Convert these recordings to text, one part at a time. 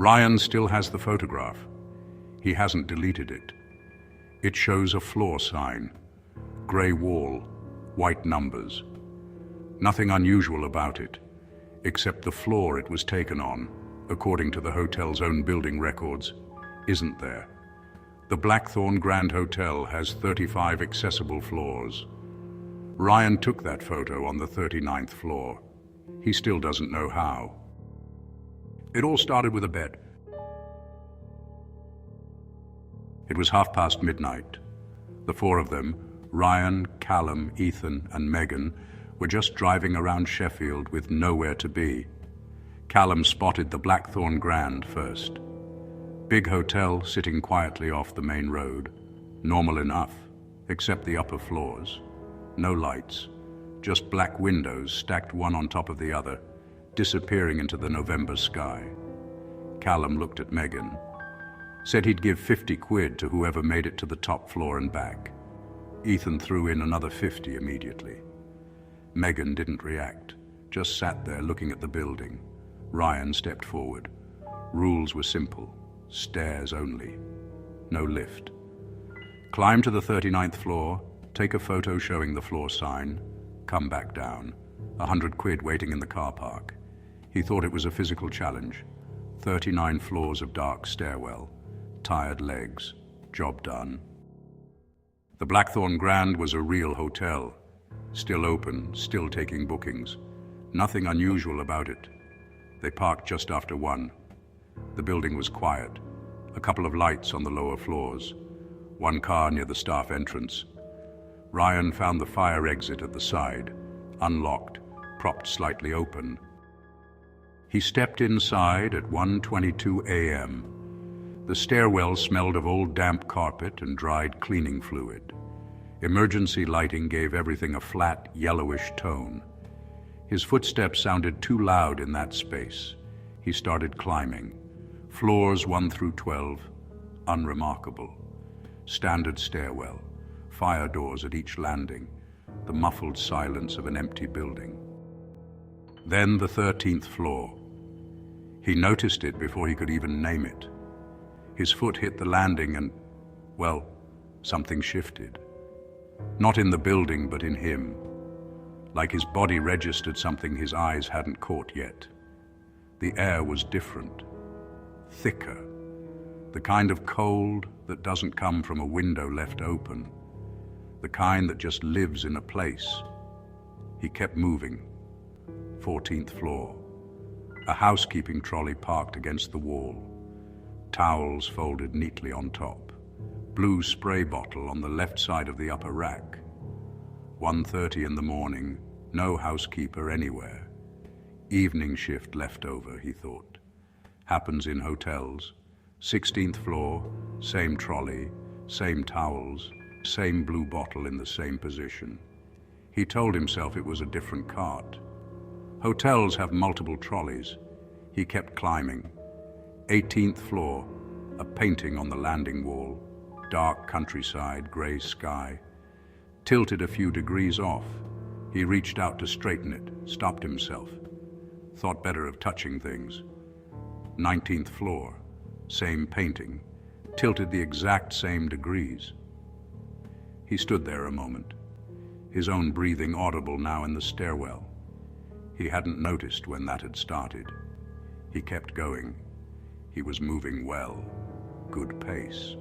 Ryan still has the photograph. He hasn't deleted it. It shows a floor sign, grey wall, white numbers. Nothing unusual about it, except the floor it was taken on, according to the hotel's own building records, isn't there. The Blackthorn Grand Hotel has 35 accessible floors. Ryan took that photo on the 39th floor. He still doesn't know how. It all started with a bed. It was midnight. The four of them, Ryan, Callum, Ethan, and Megan, were just driving around Sheffield with nowhere to be. Callum spotted the Blackthorn Grand first. Big hotel sitting quietly off the main road. Normal enough, except the upper floors. No lights, just black windows stacked one on top of the other, disappearing into the November sky. Callum looked at Megan, said he'd give 50 quid to whoever made it to the top floor and back. Ethan threw in another 50 immediately. Megan didn't react, just sat there looking at the building. Ryan stepped forward. Rules were simple, stairs only, no lift. Climb to the 39th floor, take a photo showing the floor sign, come back down. 100 quid waiting in the car park. He thought it was a physical challenge. 39 floors of dark stairwell, tired legs, job done. The Blackthorn Grand was a real hotel, still open, still taking bookings. Nothing unusual about it. They parked just after 1. The building was quiet, a couple of lights on the lower floors, one car near the staff entrance. Ryan found the fire exit at the side, unlocked, propped slightly open. He stepped inside at 1:22 a.m. The stairwell smelled of old damp carpet and dried cleaning fluid. Emergency lighting gave everything a flat, yellowish tone. His footsteps sounded too loud in that space. He started climbing. Floors 1 through 12, unremarkable. Standard stairwell, fire doors at each landing, the muffled silence of an empty building. Then the 13th floor. He noticed it before he could even name it. His foot hit the landing and, well, something shifted. Not in the building, but in him. Like his body registered something his eyes hadn't caught yet. The air was different, thicker, the kind of cold that doesn't come from a window left open, the kind that just lives in a place. He kept moving. 14th floor. A housekeeping trolley parked against the wall. Towels folded neatly on top. Blue spray bottle on the left side of the upper rack. 1:30 in the morning, no housekeeper anywhere. Evening shift left over, he thought. Happens in hotels. 16th floor, same trolley, same towels, same blue bottle in the same position. He told himself it was a different cart. Hotels have multiple trolleys. He kept climbing. 18th floor, a painting on the landing wall. Dark countryside, grey sky. Tilted a few degrees off. He reached out to straighten it, stopped himself. Thought better of touching things. 19th floor, same painting. Tilted the exact same degrees. He stood there a moment, his own breathing audible now in the stairwell. He hadn't noticed when that had started. He kept going. He was moving well, good pace.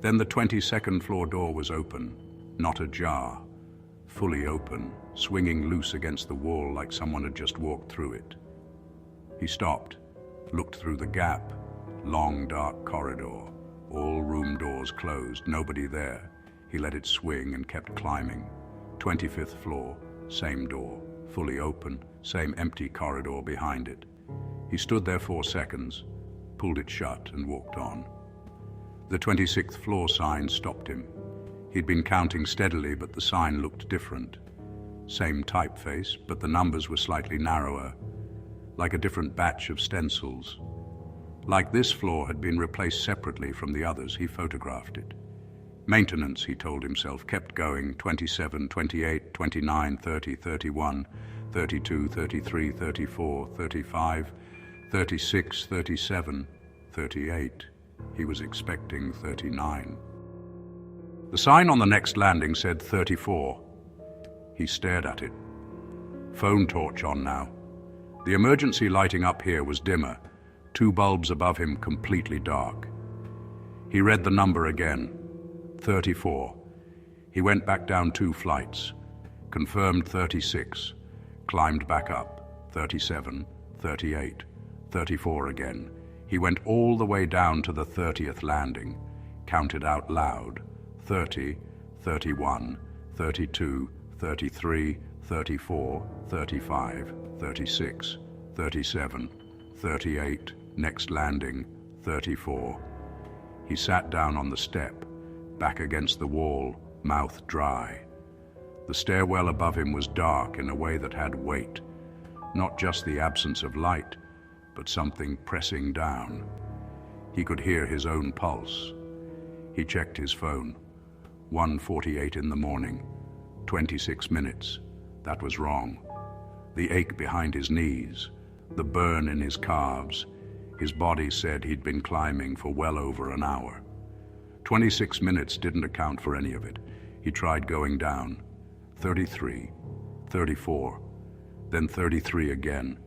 Then the 22nd floor door was open, not ajar, fully open, swinging loose against the wall like someone had just walked through it. He stopped, looked through the gap, long dark corridor, all room doors closed, nobody there. He let it swing and kept climbing. 25th floor, same door, fully open, same empty corridor behind it. He stood there 4 seconds, pulled it shut and walked on. The 26th floor sign stopped him. He'd been counting steadily, but the sign looked different. Same typeface, but the numbers were slightly narrower, like a different batch of stencils. Like this floor had been replaced separately from the others, he photographed it. Maintenance, he told himself, kept going. 27, 28, 29, 30, 31, 32, 33, 34, 35, 36, 37, 38. He was expecting 39. The sign on the next landing said 34. He stared at it. Phone torch on now. The emergency lighting up here was dimmer, 2 bulbs above him completely dark. He read the number again, 34. He went back down 2 flights, confirmed 36, climbed back up, 37, 38, 34 again. He went all the way down to the 30th landing, counted out loud, 30, 31, 32, 33, 34, 35, 36, 37, 38, next landing, 34. He sat down on the step, back against the wall, mouth dry. The stairwell above him was dark in a way that had weight, not just the absence of light, but something pressing down. He could hear his own pulse. He checked his phone. 1:48 in the morning, 26 minutes. That was wrong. The ache behind his knees, the burn in his calves. His body said he'd been climbing for well over an hour. 26 minutes didn't account for any of it. He tried going down. 33, 34, then 33 again.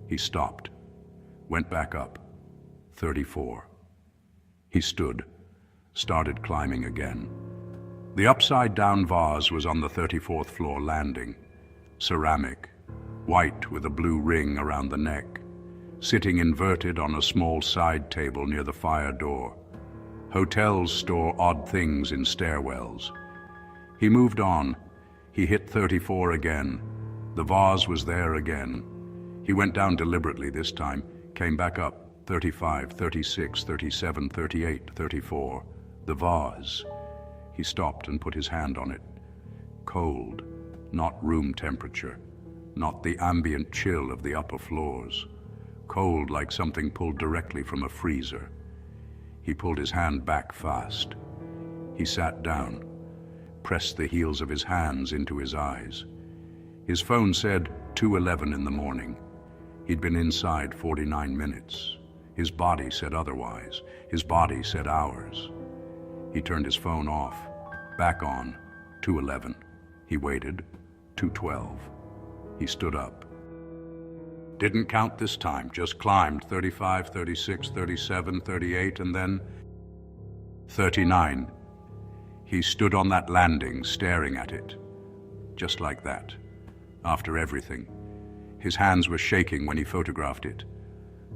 He stopped, went back up. 34. He stood, started climbing again. The upside-down vase was on the 34th floor landing. Ceramic, white with a blue ring around the neck, sitting inverted on a small side table near the fire door. Hotels store odd things in stairwells. He moved on. He hit 34 again. The vase was there again. He went down deliberately this time, came back up. 35, 36, 37, 38, 34. The vase. He stopped and put his hand on it. Cold, not room temperature, not the ambient chill of the upper floors. Cold like something pulled directly from a freezer. He pulled his hand back fast. He sat down, pressed the heels of his hands into his eyes. His phone said 2:11 in the morning. He'd been inside 49 minutes. His body said otherwise. His body said hours. He turned his phone off, back on, 2:11. He waited, 2:12. He stood up. Didn't count this time, just climbed 35, 36, 37, 38, and then 39. He stood on that landing, staring at it. Just like that. After everything. His hands were shaking when he photographed it.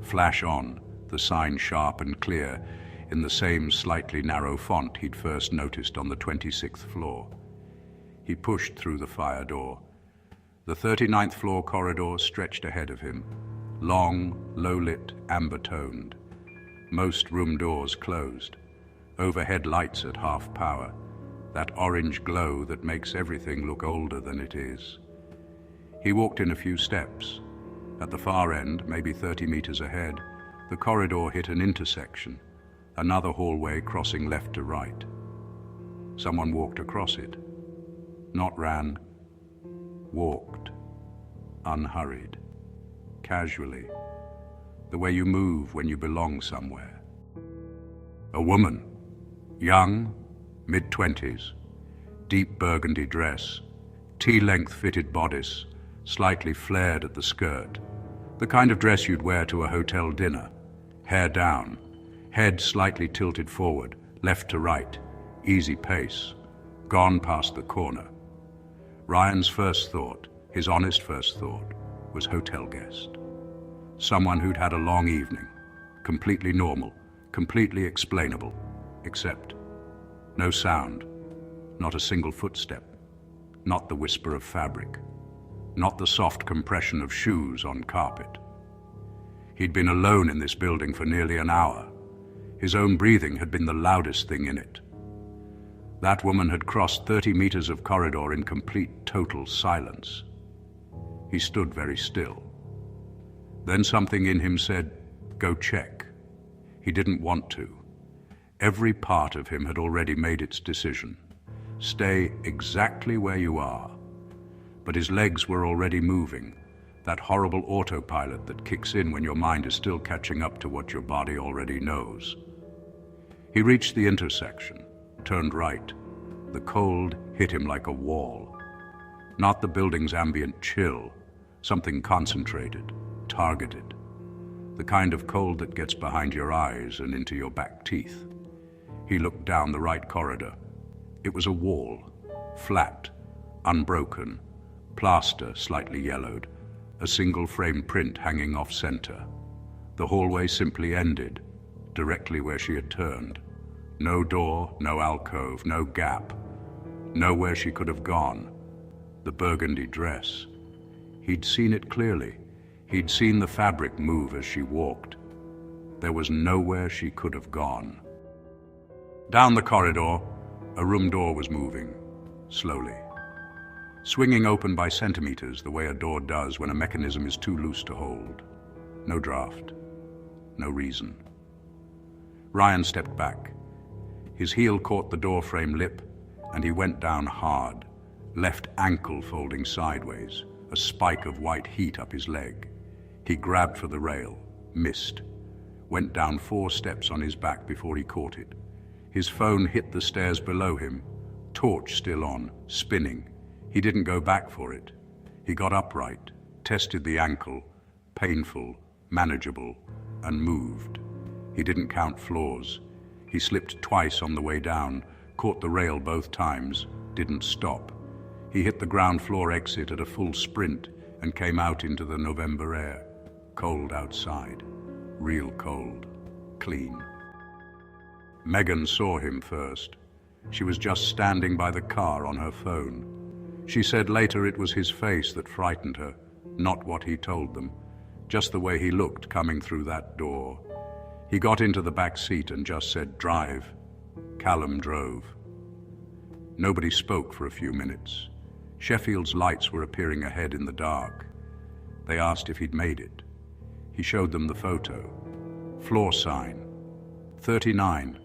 Flash on, the sign sharp and clear, in the same slightly narrow font he'd first noticed on the 26th floor. He pushed through the fire door. The 39th floor corridor stretched ahead of him, long, low-lit, amber-toned. Most room doors closed. Overhead lights at half power, that orange glow that makes everything look older than it is. He walked in a few steps. At the far end, maybe 30 meters ahead, the corridor hit an intersection, another hallway crossing left to right. Someone walked across it. Not ran, walked, unhurried, casually, the way you move when you belong somewhere. A woman, young, mid-20s, deep burgundy dress, tea-length fitted bodice, slightly flared at the skirt, the kind of dress you'd wear to a hotel dinner, hair down, head slightly tilted forward, left to right, easy pace, gone past the corner. Ryan's first thought, his honest first thought, was hotel guest. Someone who'd had a long evening, completely normal, completely explainable, except no sound, not a single footstep, not the whisper of fabric, not the soft compression of shoes on carpet. He'd been alone in this building for nearly an hour. His own breathing had been the loudest thing in it. That woman had crossed 30 meters of corridor in complete, total silence. He stood very still. Then something in him said, "Go check." He didn't want to. Every part of him had already made its decision. Stay exactly where you are. But his legs were already moving. that horrible autopilot that kicks in when your mind is still catching up to what your body already knows. He reached the intersection, turned right. The cold hit him like a wall. Not the building's ambient chill, something concentrated, targeted. The kind of cold that gets behind your eyes and into your back teeth. He looked down the right corridor. It was a wall, flat, unbroken, plaster slightly yellowed, a single frame print hanging off center. The hallway simply ended, directly where she had turned. No door, no alcove, no gap. Nowhere she could have gone. The burgundy dress. He'd seen it clearly. He'd seen the fabric move as she walked. There was nowhere she could have gone. Down the corridor, a room door was moving, slowly. Swinging open by centimeters the way a door does when a mechanism is too loose to hold. No draft, no reason. Ryan stepped back. His heel caught the door frame lip, and he went down hard, left ankle folding sideways, a spike of white heat up his leg. He grabbed for the rail, missed, went down 4 steps on his back before he caught it. His phone hit the stairs below him, torch still on, spinning. He didn't go back for it. He got upright, tested the ankle, painful, manageable, and moved. He didn't count floors. He slipped twice on the way down, caught the rail both times, didn't stop. He hit the ground floor exit at a full sprint and came out into the November air. Cold outside. Real cold. Clean. Megan saw him first. She was just standing by the car on her phone. She said later it was his face that frightened her, not what he told them, just the way he looked coming through that door. He got into the back seat and just said, "Drive." Callum drove. Nobody spoke for a few minutes. Sheffield's lights were appearing ahead in the dark. They asked if he'd made it. He showed them the photo. Floor sign. 39.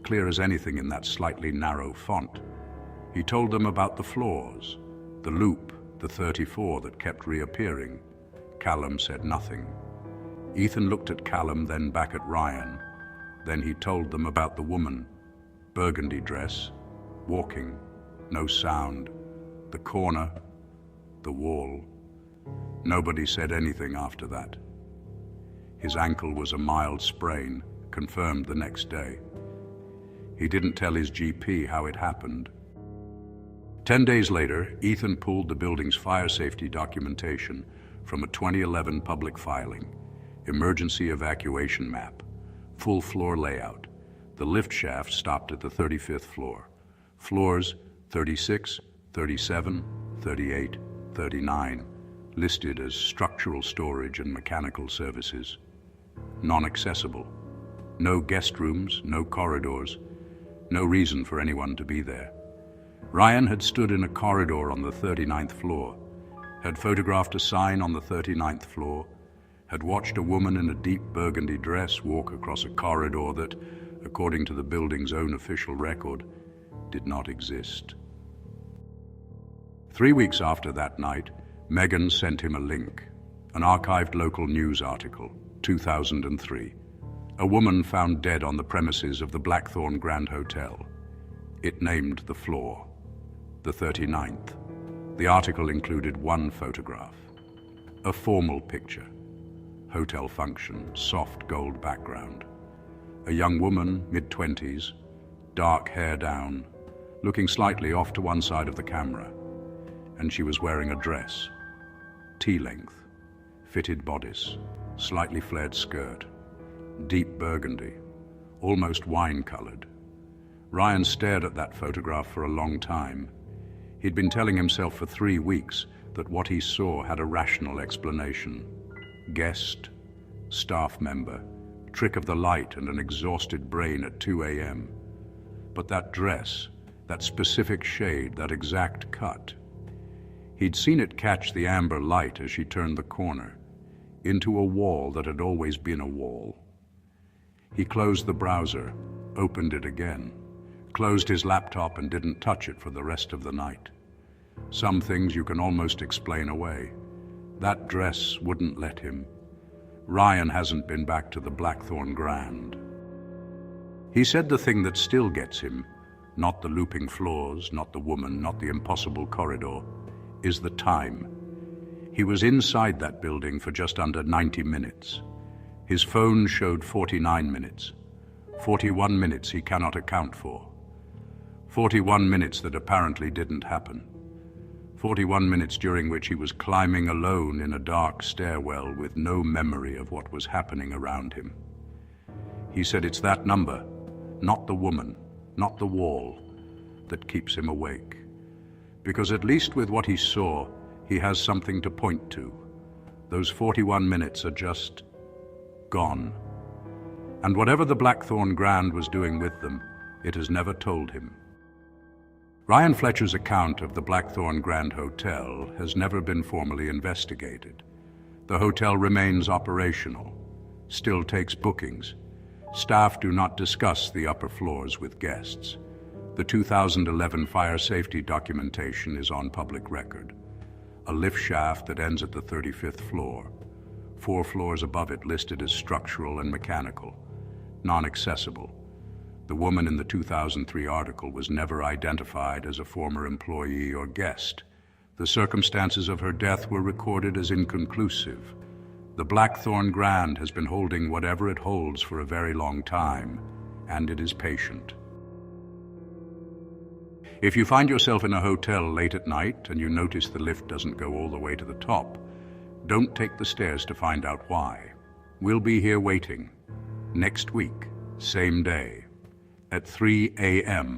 Clear as anything in that slightly narrow font. He told them about the floors, the loop, the 34 that kept reappearing. Callum said nothing. Ethan looked at Callum, then back at Ryan. Then he told them about the woman, burgundy dress, walking, no sound, the corner, the wall. Nobody said anything after that. His ankle was a mild sprain, confirmed the next day. He didn't tell his GP how it happened. 10 days later, Ethan pulled the building's fire safety documentation from a 2011 public filing. Emergency evacuation map, full floor layout. The lift shaft stopped at the 35th floor. Floors 36, 37, 38, 39, listed as structural storage and mechanical services. Non-accessible. No guest rooms, no corridors, no reason for anyone to be there. Ryan had stood in a corridor on the 39th floor, had photographed a sign on the 39th floor, had watched a woman in a deep burgundy dress walk across a corridor that, according to the building's own official record, did not exist. 3 weeks after that night, Megan sent him a link, an archived local news article, 2003. A woman found dead on the premises of the Blackthorn Grand Hotel. It named the floor, the 39th. The article included one photograph, a formal picture. Hotel function, soft gold background. A young woman, mid-20s, dark hair down, looking slightly off to one side of the camera. And she was wearing a dress, T-length, fitted bodice, slightly flared skirt, deep burgundy, almost wine-colored. Ryan stared at that photograph for a long time. He'd been telling himself for 3 weeks that what he saw had a rational explanation. Guest, staff member, trick of the light and an exhausted brain at 2 a.m. But that dress, that specific shade, that exact cut. He'd seen it catch the amber light as she turned the corner, into a wall that had always been a wall. He closed the browser, opened it again, closed his laptop and didn't touch it for the rest of the night. Some things you can almost explain away. That dress wouldn't let him. Ryan hasn't been back to the Blackthorn Grand. He said the thing that still gets him, not the looping floors, not the woman, not the impossible corridor, is the time. He was inside that building for just under 90 minutes. His phone showed 49 minutes. 41 minutes he cannot account for. 41 minutes that apparently didn't happen. 41 minutes during which he was climbing alone in a dark stairwell with no memory of what was happening around him. He said it's that number, not the woman, not the wall, that keeps him awake. Because at least with what he saw, he has something to point to. Those 41 minutes are just gone. And whatever the Blackthorn Grand was doing with them, it has never told him. Ryan Fletcher's account of the Blackthorn Grand Hotel has never been formally investigated. The hotel remains operational, still takes bookings. Staff do not discuss the upper floors with guests. The 2011 fire safety documentation is on public record. A lift shaft that ends at the 35th floor. 4 floors above it listed as structural and mechanical, non-accessible. The woman in the 2003 article was never identified as a former employee or guest. The circumstances of her death were recorded as inconclusive. The Blackthorn Grand has been holding whatever it holds for a very long time, and it is patient. If you find yourself in a hotel late at night and you notice the lift doesn't go all the way to the top, don't take the stairs to find out why. We'll be here waiting. Next week, same day, at 3 a.m.